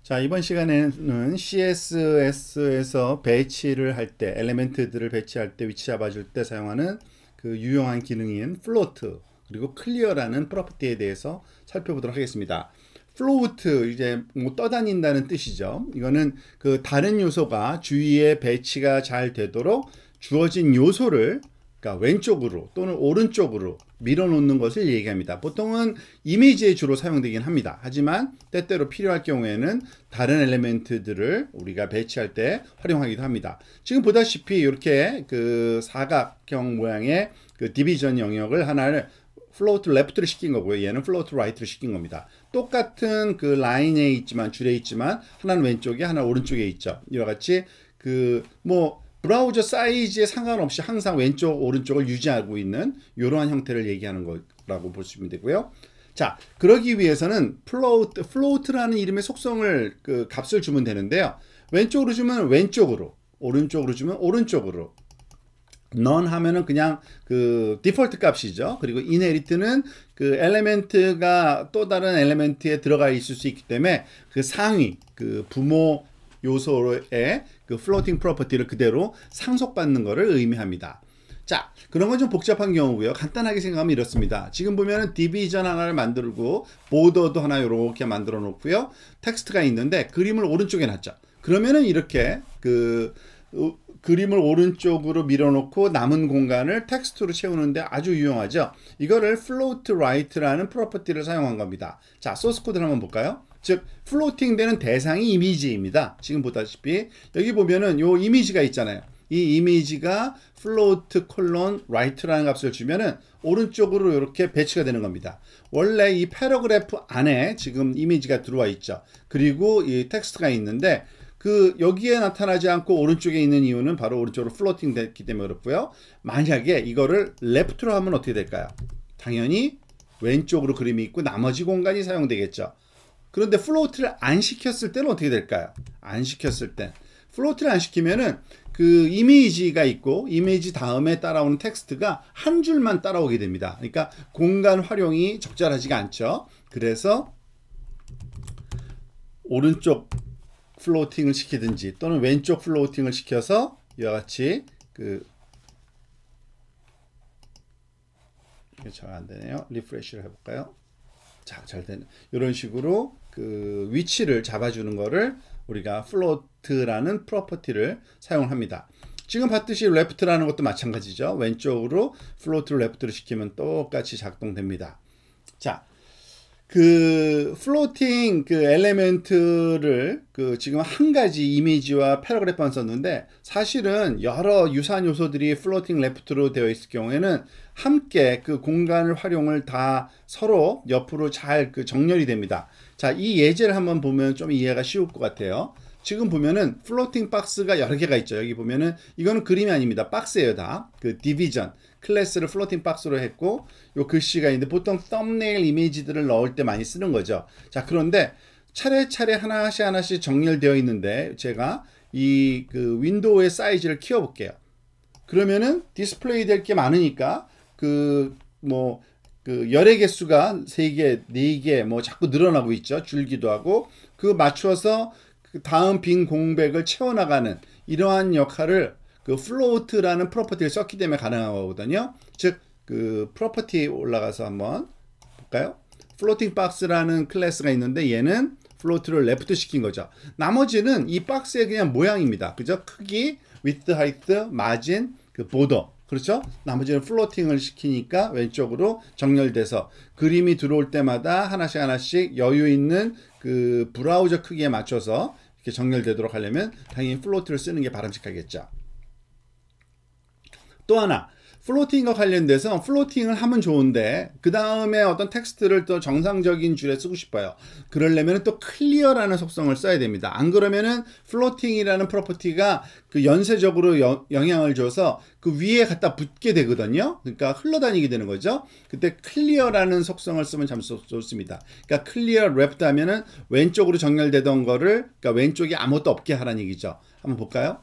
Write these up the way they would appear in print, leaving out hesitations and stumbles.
자, 이번 시간에는 CSS에서 배치를 할 때, 엘리멘트들을 배치할 때, 위치 잡아줄 때 사용하는 그 유용한 기능인 float 그리고 clear라는 프로퍼티에 대해서 살펴보도록 하겠습니다. float 이제 뭐 떠다닌다는 뜻이죠. 이거는 그 다른 요소가 주위에 배치가 잘 되도록 주어진 요소를 그러니까 왼쪽으로 또는 오른쪽으로 밀어놓는 것을 얘기합니다. 보통은 이미지에 주로 사용되긴 합니다. 하지만 때때로 필요할 경우에는 다른 엘리멘트들을 우리가 배치할 때 활용하기도 합니다. 지금 보다시피 이렇게 그 사각형 모양의 그 디비전 영역을 하나를 float left를 시킨 거고요. 얘는 float right를 시킨 겁니다. 똑같은 그 라인에 있지만 줄에 있지만 하나는 왼쪽에 하나는 오른쪽에 있죠. 이와 같이 그 뭐 브라우저 사이즈에 상관없이 항상 왼쪽 오른쪽을 유지하고 있는 이러한 형태를 얘기하는 거라고 보시면 되고요. 자, 그러기 위해서는 float라는 이름의 속성을 그 값을 주면 되는데요. 왼쪽으로 주면 왼쪽으로, 오른쪽으로 주면 오른쪽으로. none 하면은 그냥 그 디폴트 값이죠. 그리고 inherit는 그 엘리멘트가 또 다른 엘리멘트에 들어가 있을 수 있기 때문에 그 상위, 그 부모 요소의 그 floating 프로퍼티를 그대로 상속받는 것을 의미합니다. 자, 그런 건 좀 복잡한 경우고요. 간단하게 생각하면 이렇습니다. 지금 보면은 디비전 하나를 만들고 보더도 하나 이렇게 만들어 놓고요. 텍스트가 있는데 그림을 오른쪽에 놨죠. 그러면은 이렇게 그 그림을 오른쪽으로 밀어놓고 남은 공간을 텍스트로 채우는데 아주 유용하죠. 이거를 float right라는 프로퍼티를 사용한 겁니다. 자, 소스 코드를 한번 볼까요? 즉 플로팅 되는 대상이 이미지입니다. 지금 보다시피 여기 보면은 요 이미지가 있잖아요. 이 이미지가 float right라는 값을 주면은 오른쪽으로 이렇게 배치가 되는 겁니다. 원래 이 패러그래프 안에 지금 이미지가 들어와 있죠. 그리고 이 텍스트가 있는데 그 여기에 나타나지 않고 오른쪽에 있는 이유는 바로 오른쪽으로 플로팅 됐기 때문에 그렇고요. 만약에 이거를 left로 하면 어떻게 될까요? 당연히 왼쪽으로 그림이 있고 나머지 공간이 사용되겠죠. 그런데 플로트를 안 시켰을 때는 어떻게 될까요? 안 시켰을 때 플로트를 안 시키면은 그 이미지가 있고 이미지 다음에 따라오는 텍스트가 한 줄만 따라오게 됩니다. 그러니까 공간 활용이 적절하지가 않죠. 그래서 오른쪽 플로팅을 시키든지 또는 왼쪽 플로팅을 시켜서 이와 같이 그 이게 잘 안 되네요. 리프레시를 해볼까요? 자, 잘 되네. 이런 식으로 그 위치를 잡아주는 거를 우리가 float라는 프로퍼티를 사용합니다. 지금 봤듯이 left라는 것도 마찬가지죠. 왼쪽으로 float를 left로 시키면 똑같이 작동됩니다. 자, 그 floating 그 엘리멘트를 그 지금 한 가지 이미지와 패러그래프만 썼는데 사실은 여러 유사한 요소들이 floating left로 되어 있을 경우에는 함께 그 공간을 활용을 다 서로 옆으로 잘 그 정렬이 됩니다. 자, 이 예제를 한번 보면 좀 이해가 쉬울 것 같아요. 지금 보면은 플로팅 박스가 여러 개가 있죠. 여기 보면은 이거는 그림이 아닙니다. 박스예요, 다. 그 디비전 클래스를 플로팅 박스로 했고 요 글씨가 있는데 보통 썸네일 이미지들을 넣을 때 많이 쓰는 거죠. 자, 그런데 차례차례 하나씩 정렬되어 있는데 제가 이 그 윈도우의 사이즈를 키워 볼게요. 그러면은 디스플레이 될 게 많으니까 그 뭐 그 열의 개수가 3개, 4개 뭐 자꾸 늘어나고 있죠. 줄기도 하고 그 맞춰서 그 다음 빈 공백을 채워나가는 이러한 역할을 그 float라는 프로퍼티를 썼기 때문에 가능한 거거든요. 즉 그 프로퍼티 올라가서 한번 볼까요? floating box라는 클래스가 있는데 얘는 float를 left 시킨 거죠. 나머지는 이 박스의 그냥 모양입니다. 그죠? 크기, width, height, margin, 그 border. 그렇죠? 나머지는 플로팅을 시키니까 왼쪽으로 정렬돼서 그림이 들어올 때마다 하나씩 여유 있는 그 브라우저 크기에 맞춰서 이렇게 정렬되도록 하려면 당연히 플로트를 쓰는 게 바람직하겠죠. 또 하나, 플로팅과 관련돼서 플로팅을 하면 좋은데 그 다음에 어떤 텍스트를 또 정상적인 줄에 쓰고 싶어요. 그러려면 또 클리어라는 속성을 써야 됩니다. 안 그러면은 플로팅이라는 프로퍼티가 그 연쇄적으로 영향을 줘서 그 위에 갖다 붙게 되거든요. 그러니까 흘러다니게 되는 거죠. 그때 클리어라는 속성을 쓰면 참 좋습니다. 그러니까 클리어 레프트 하면은 왼쪽으로 정렬되던 거를 그러니까 왼쪽에 아무것도 없게 하라는 얘기죠. 한번 볼까요?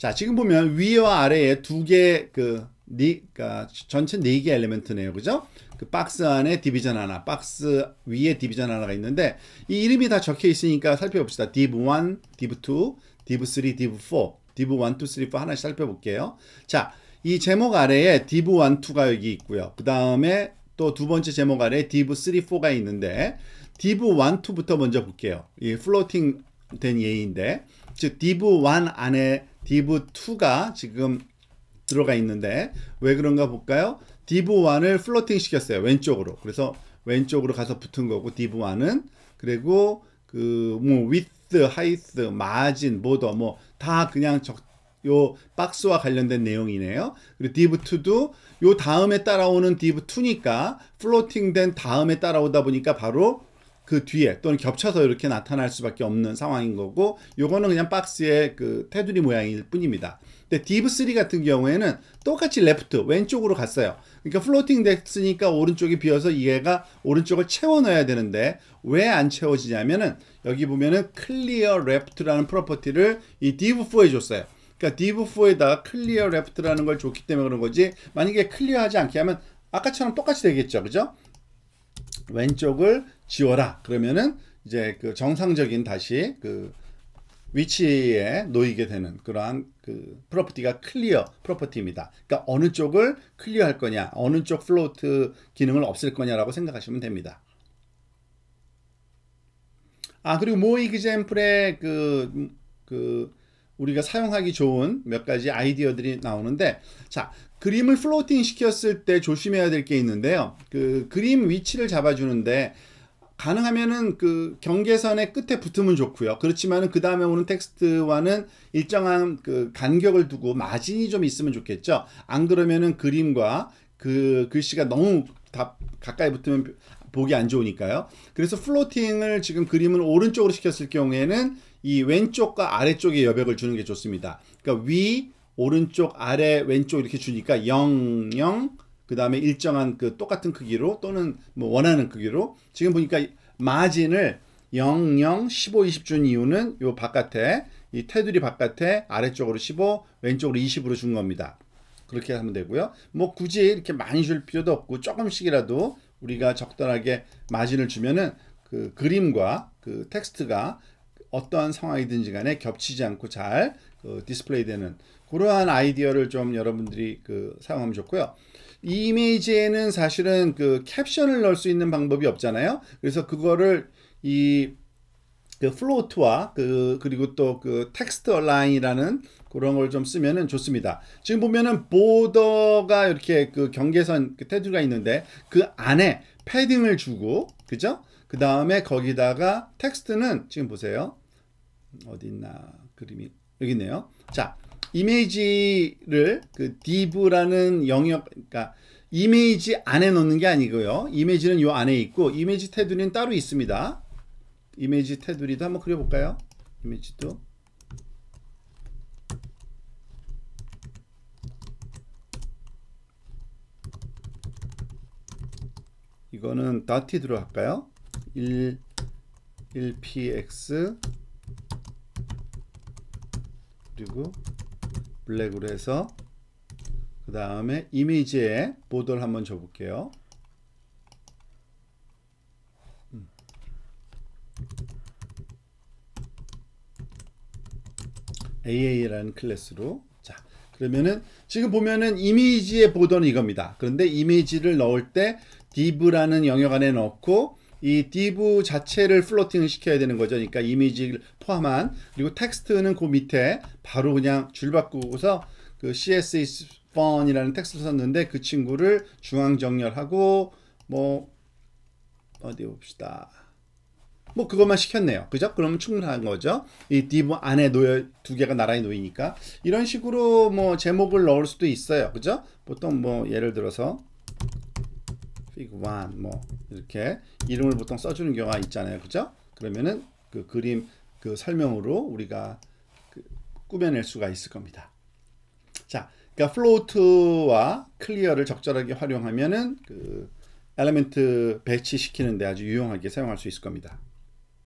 자, 지금 보면 위와 아래에 두 개 그 그러니까 전체 4개 엘리멘트네요. 그죠? 그 박스 안에 디비전 하나, 박스 위에 디비전 하나가 있는데 이 이름이 다 적혀 있으니까 살펴봅시다. div1, div2, div3, div4, div1, 2, 3, 4 하나씩 살펴볼게요. 자, 이 제목 아래에 div1, 2가 여기 있고요. 그 다음에 또 두 번째 제목 아래에 div3, 4가 있는데 div1, 2부터 먼저 볼게요. 이 플로팅 된 예인데 즉 div1 안에 div2가 지금 들어가 있는데 왜 그런가 볼까요? div1을 플로팅 시켰어요. 왼쪽으로. 그래서 왼쪽으로 가서 붙은 거고 div1은 그리고 그 뭐 width, height, margin, border 뭐 다 그냥 요 박스와 관련된 내용이네요. 그리고 div2도 요 다음에 따라오는 div2니까 플로팅 된 다음에 따라오다 보니까 바로 그 뒤에 또는 겹쳐서 이렇게 나타날 수밖에 없는 상황인 거고 요거는 그냥 박스의 그 테두리 모양일 뿐입니다. 근데 div3 같은 경우에는 똑같이 레프트 왼쪽으로 갔어요. 그러니까 플로팅 됐으니까 오른쪽이 비어서 얘가 오른쪽을 채워 넣어야 되는데 왜 안 채워지냐면은 여기 보면은 clear left라는 프로퍼티를 이 div4에 줬어요. 그러니까 div4에다가 clear left라는 걸 줬기 때문에 그런 거지. 만약에 클리어하지 않게 하면 아까처럼 똑같이 되겠죠. 그죠? 왼쪽을 지워라. 그러면은 이제 그 정상적인 다시 그 위치에 놓이게 되는 그러한 그 프로퍼티가 클리어 프로퍼티입니다. 그러니까 어느 쪽을 클리어할 거냐, 어느 쪽 플로트 기능을 없앨 거냐라고 생각하시면 됩니다. 아, 그리고 모 이그젬플에 우리가 사용하기 좋은 몇 가지 아이디어들이 나오는데, 자, 그림을 플로팅 시켰을 때 조심해야 될 게 있는데요. 그 그림 위치를 잡아주는데 가능하면은 그 경계선의 끝에 붙으면 좋고요. 그렇지만은 그 다음에 오는 텍스트와는 일정한 그 간격을 두고 마진이 좀 있으면 좋겠죠. 안 그러면은 그림과 그 글씨가 너무 다 가까이 붙으면 보기 안 좋으니까요. 그래서 플로팅을 지금 그림을 오른쪽으로 시켰을 경우에는 이 왼쪽과 아래쪽에 여백을 주는 게 좋습니다. 그러니까 위, 오른쪽, 아래, 왼쪽 이렇게 주니까 0, 0, 그 다음에 일정한 그 똑같은 크기로 또는 뭐 원하는 크기로 지금 보니까 마진을 0, 0, 15, 20 준 이유는 요 바깥에 이 테두리 바깥에 아래쪽으로 15, 왼쪽으로 20으로 준 겁니다. 그렇게 하면 되고요. 뭐 굳이 이렇게 많이 줄 필요도 없고 조금씩이라도 우리가 적절하게 마진을 주면은 그 그림과 그 텍스트가 어떠한 상황이든지 간에 겹치지 않고 잘 디스플레이 되는 그러한 아이디어를 좀 여러분들이 사용하면 좋고요. 이 이미지에는 사실은 그 캡션을 넣을 수 있는 방법이 없잖아요. 그래서 그거를 이 플로트와 그리고 또 그 텍스트 얼라인이라는 그런 걸 좀 쓰면은 좋습니다. 지금 보면은 보더가 이렇게 그 경계선 그 테두리가 있는데 그 안에 패딩을 주고, 그죠? 그 다음에 거기다가 텍스트는 지금 보세요. 어디 있나 그림이 여기 있네요. 자, 이미지를 그 div라는 영역, 그러니까 이미지 안에 넣는 게 아니고요. 이미지는 요 안에 있고 이미지 테두리는 따로 있습니다. 이미지 테두리도 한번 그려볼까요? 이미지도 이거는 더티 들어갈까요? 1px 그리고 블랙으로 해서 그 다음에 이미지에 보더를 한번 줘볼게요. AA라는 클래스로. 자, 그러면은 지금 보면은 이미지의 보더는 이겁니다. 그런데 이미지를 넣을 때 div라는 영역 안에 넣고 이 div 자체를 플로팅을 시켜야 되는 거죠. 그러니까 이미지를 포함한, 그리고 텍스트는 그 밑에 바로 그냥 줄 바꾸고서 그 CS is fun이라는 텍스트를 썼는데 그 친구를 중앙 정렬하고 뭐 어디 봅시다. 뭐 그것만 시켰네요. 그죠? 그러면 충분한 거죠. 이 div 안에 두 개가 나란히 놓이니까 이런 식으로 뭐 제목을 넣을 수도 있어요. 그죠? 보통 뭐 예를 들어서 fig1 뭐 이렇게 이름을 보통 써주는 경우가 있잖아요. 그죠? 그러면은 그 그림 그 설명으로 우리가 꾸며낼 수가 있을 겁니다. 자, 그러니까 플로트와 클리어를 적절하게 활용하면은 그 엘리멘트 배치시키는데 아주 유용하게 사용할 수 있을 겁니다.